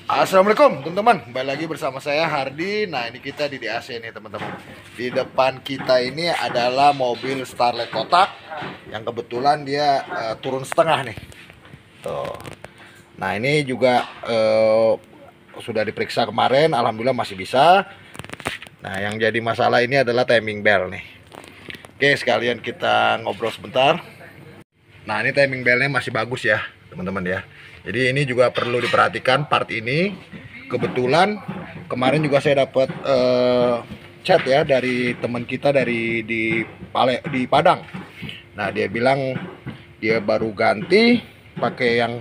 Assalamualaikum teman-teman, kembali lagi bersama saya Hardi. Nah ini kita di DAC nih teman-teman. Di depan kita ini adalah mobil Starlet kotak yang kebetulan dia turun setengah nih. Tuh. Nah ini juga sudah diperiksa kemarin, alhamdulillah masih bisa. Nah yang jadi masalah ini adalah timing bell nih. Oke, sekalian kita ngobrol sebentar. Nah ini timing bellnya masih bagus ya teman-teman ya. Jadi ini juga perlu diperhatikan part ini. Kebetulan kemarin juga saya dapat chat ya dari teman kita di Padang. Nah dia bilang dia baru ganti pakai yang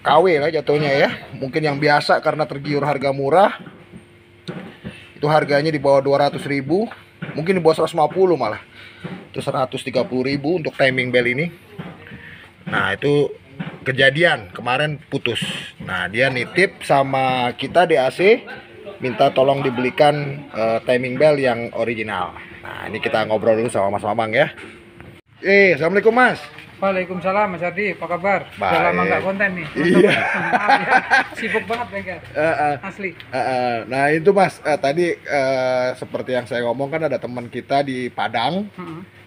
KW lah jatuhnya ya. Mungkin yang biasa karena tergiur harga murah. Itu harganya di bawah 200.000, mungkin di bawah 150 malah. Itu 130.000 untuk timing bell ini. Nah itu kejadian kemarin putus. Nah dia nitip sama kita DAC minta tolong dibelikan timing bell yang original. Nah ini kita ngobrol dulu sama Mas Mamang ya. Assalamualaikum Mas. Waalaikumsalam Mas Ardi, apa kabar? Baik. Udah lama nggak konten nih. Iya. Maaf ya, sibuk banget bengkel. Asli. Nah itu Mas, tadi seperti yang saya ngomong kan ada teman kita di Padang.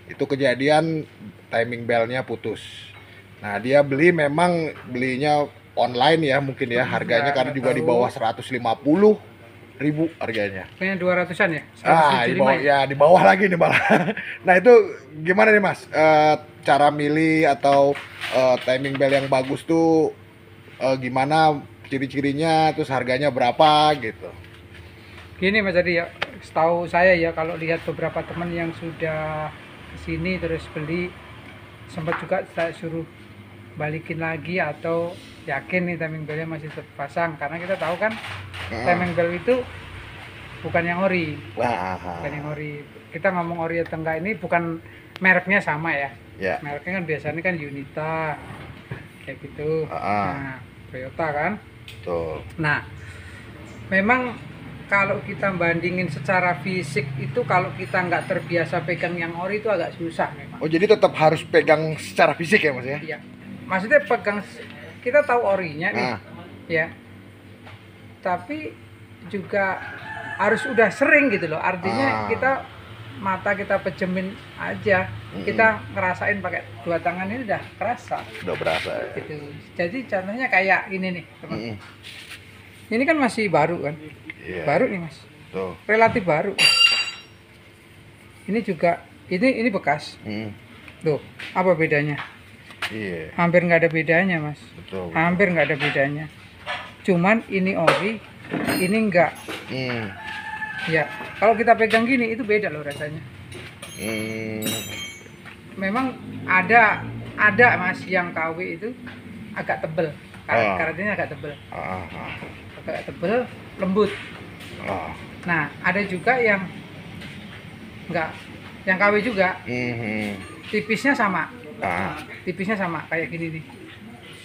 Itu kejadian timing bellnya putus. Nah dia memang belinya online ya mungkin ya, harganya karena juga di bawah 150.000 harganya. Kayaknya 200-an ya? Di bawah, ya di bawah lagi nih malah. Nah itu gimana nih Mas, cara milih atau timing bell yang bagus tuh gimana, ciri-cirinya, terus harganya berapa gitu? Gini Mas Ardi ya, setahu saya ya kalau lihat beberapa teman yang sudah kesini terus beli, sempat juga saya suruh balikin lagi atau yakin nih timing bellnya masih terpasang, karena kita tahu kan timing bell itu bukan yang ori. Bukan yang ori. Kita ngomong ori atau enggak ini bukan mereknya sama ya. Mereknya kan biasanya kan Unita kayak gitu. Nah, Toyota kan. Betul. Nah, memang kalau kita bandingin secara fisik itu, kalau kita nggak terbiasa pegang yang ori itu agak susah memang. Oh jadi tetap harus pegang secara fisik ya Mas ya? Iya. Maksudnya pegang, kita tahu orinya nih, ya. Tapi juga harus udah sering gitu loh. Artinya mata kita pejemin aja, kita ngerasain pakai dua tangan ini udah kerasa. Udah berasa. Ya. Gitu. Jadi contohnya kayak ini nih, teman. Ini kan masih baru kan? Yeah. Baru nih Mas. Tuh. Relatif baru. Ini juga, ini bekas. Tuh, apa bedanya? Iya. Hampir nggak ada bedanya Mas. Betul. Hampir nggak ada bedanya. Cuman ini ori, ini enggak. Ya, kalau kita pegang gini itu beda loh rasanya. Memang ada Mas yang KW itu agak tebel, karetnya agak tebel. Agak tebel, lembut. Nah, ada juga yang enggak, yang KW juga. Tipisnya sama. Tipisnya sama kayak gini nih.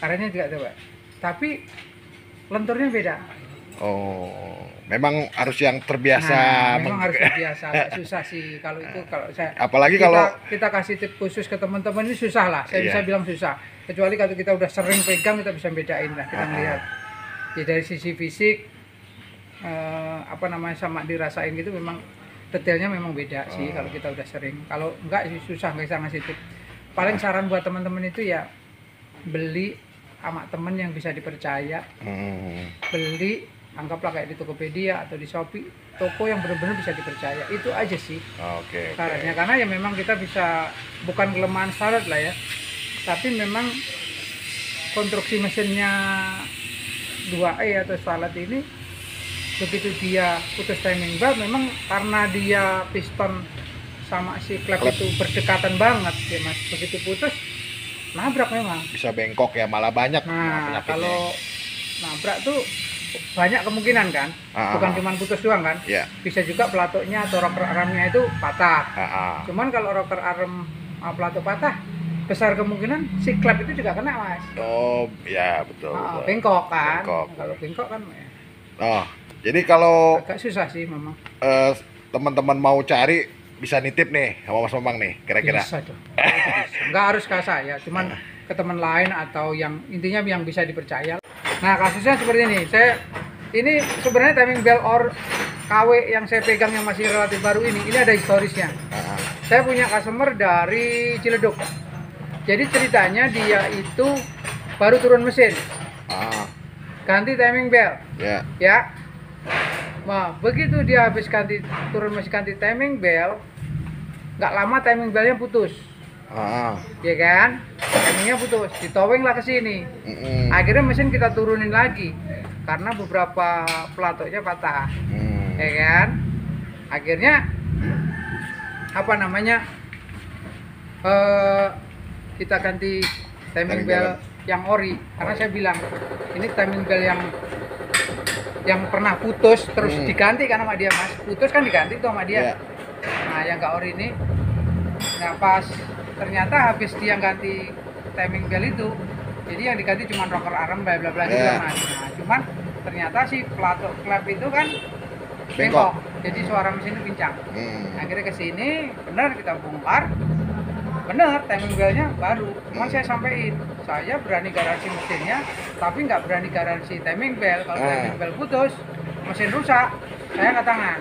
Karetnya juga coba. Tapi lenturnya beda. Oh, memang harus yang terbiasa. Nah, memang harus terbiasa. Agak susah sih kalau itu, kalau saya. Apalagi kalau kita kasih tip khusus ke teman-teman ini susah lah. Saya bisa bilang susah. Kecuali kalau kita udah sering pegang, kita bisa bedain lah, kita melihat. Ya dari sisi fisik, sama dirasain gitu, memang detailnya memang beda sih kalau kita udah sering. Kalau enggak sih susah, nggak bisa ngasih tip. Paling saran buat teman-teman itu ya beli sama temen yang bisa dipercaya. Beli, anggaplah kayak di Tokopedia atau di Shopee, toko yang benar-benar bisa dipercaya. Itu aja sih sarannya. Karena ya memang kita bisa, bukan kelemahan Starlet lah ya, tapi memang konstruksi mesinnya 2E atau Starlet ini, begitu dia putus timing bell, memang karena dia piston sama si klep itu berdekatan banget ya Mas, begitu putus nabrak memang. Bisa bengkok ya, malah banyak. Nah kalau nabrak tuh banyak kemungkinan kan, bukan cuma putus doang kan. Bisa juga pelatuknya atau rocker armnya itu patah. Cuman kalau rocker arm pelatuk patah, besar kemungkinan si klep itu juga kena Mas. Oh ya betul. Bengkok kan. Kalau bengkok kan ya. Jadi kalau agak susah sih memang. Teman-teman mau cari bisa nitip nih sama Mas Mamang nih kira-kira. Bisa dong. Nggak harus ke saya, cuman ke teman lain atau yang intinya yang bisa dipercaya. Nah, kasusnya seperti ini. Ini sebenarnya timing belt or KW yang saya pegang yang masih relatif baru ini ada historisnya. Saya punya customer dari Ciledug. Jadi ceritanya dia itu baru turun mesin, ganti timing belt, ya. Nah, begitu dia habis turun mesin ganti timing belt, nggak lama timing beltnya putus, ya kan? Timingnya putus, ditoweng lah ke sini. Akhirnya mesin kita turunin lagi karena beberapa platoknya patah, ya kan? Akhirnya apa namanya? Kita ganti timing belt yang ori, karena saya bilang ini timing belt yang pernah putus terus diganti kan sama dia, Mas. Putus kan diganti tuh sama dia. Nah, yang nggak ori ini, nah pas ternyata habis dia ganti timing belt itu, jadi yang diganti cuma rocker arm bla bla bla gitu lah, Mas. Nah, cuman ternyata si plato klep itu kan bengkok, jadi suara mesinnya pincang. Akhirnya ke sini, benar kita bongkar. Bener, timing beltnya baru. Cuma saya sampein, saya berani garansi mesinnya, tapi nggak berani garansi timing belt. Kalau timing belt putus, mesin rusak, saya nggak tangan.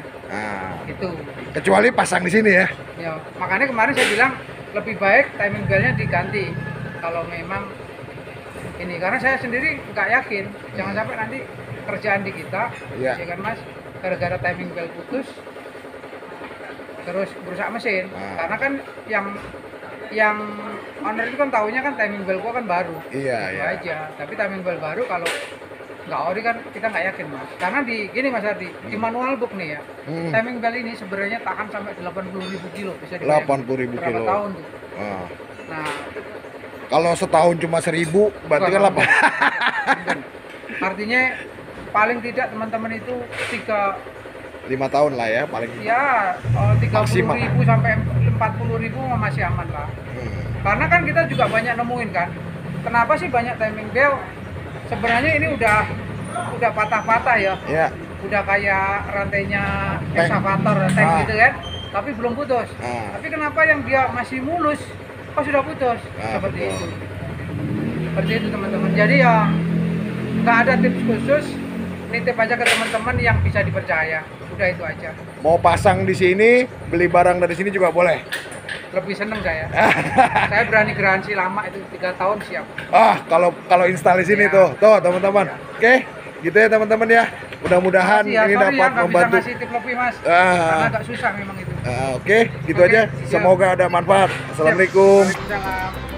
Itu. Kecuali pasang di sini ya. Ya, makanya kemarin saya bilang lebih baik timing beltnya diganti. Kalau memang ini, karena saya sendiri nggak yakin, jangan sampai nanti kerjaan di kita, ya kan Mas, gara-gara timing belt putus, terus merusak mesin. Karena kan yang owner itu kan tahunya kan timing belt gua kan baru. Itu aja. Tapi timing belt baru kalau nggak ori kan kita nggak yakin, Mas. Karena gini Mas Ardi, di manual book nih ya. Timing belt ini sebenarnya tahan sampai 80.000 kilo bisa dibayangkan. 80.000 kilo. Berapa tahun tuh? Nah, kalau setahun cuma 1.000 berarti kan 8. Artinya paling tidak teman-teman itu 5 tahun lah ya paling. Ya, 30.000 sampai 40.000 masih aman lah. Karena kan kita juga banyak nemuin kan. Kenapa sih banyak timing belt? Sebenarnya ini udah patah-patah ya. Udah kayak rantainya excavator, tank gitu kan. Tapi belum putus. Tapi kenapa yang dia masih mulus kok sudah putus? Seperti itu. Seperti itu teman-teman. Jadi ya nggak ada tips khusus. Nitip aja ke teman-teman yang bisa dipercaya. Udah itu aja. Mau pasang di sini, beli barang dari sini juga boleh. Lebih seneng saya. Saya berani garansi lama itu 3 tahun siap. Kalau install di sini tuh teman-teman. Oke, gitu ya teman-teman ya. Mudah-mudahan ini dapat membantu. Bisa ngasih tip lebih Mas. Karena agak susah memang itu. Oke, gitu aja. Siap. Semoga ada manfaat. Assalamualaikum. Waalaikumsalam.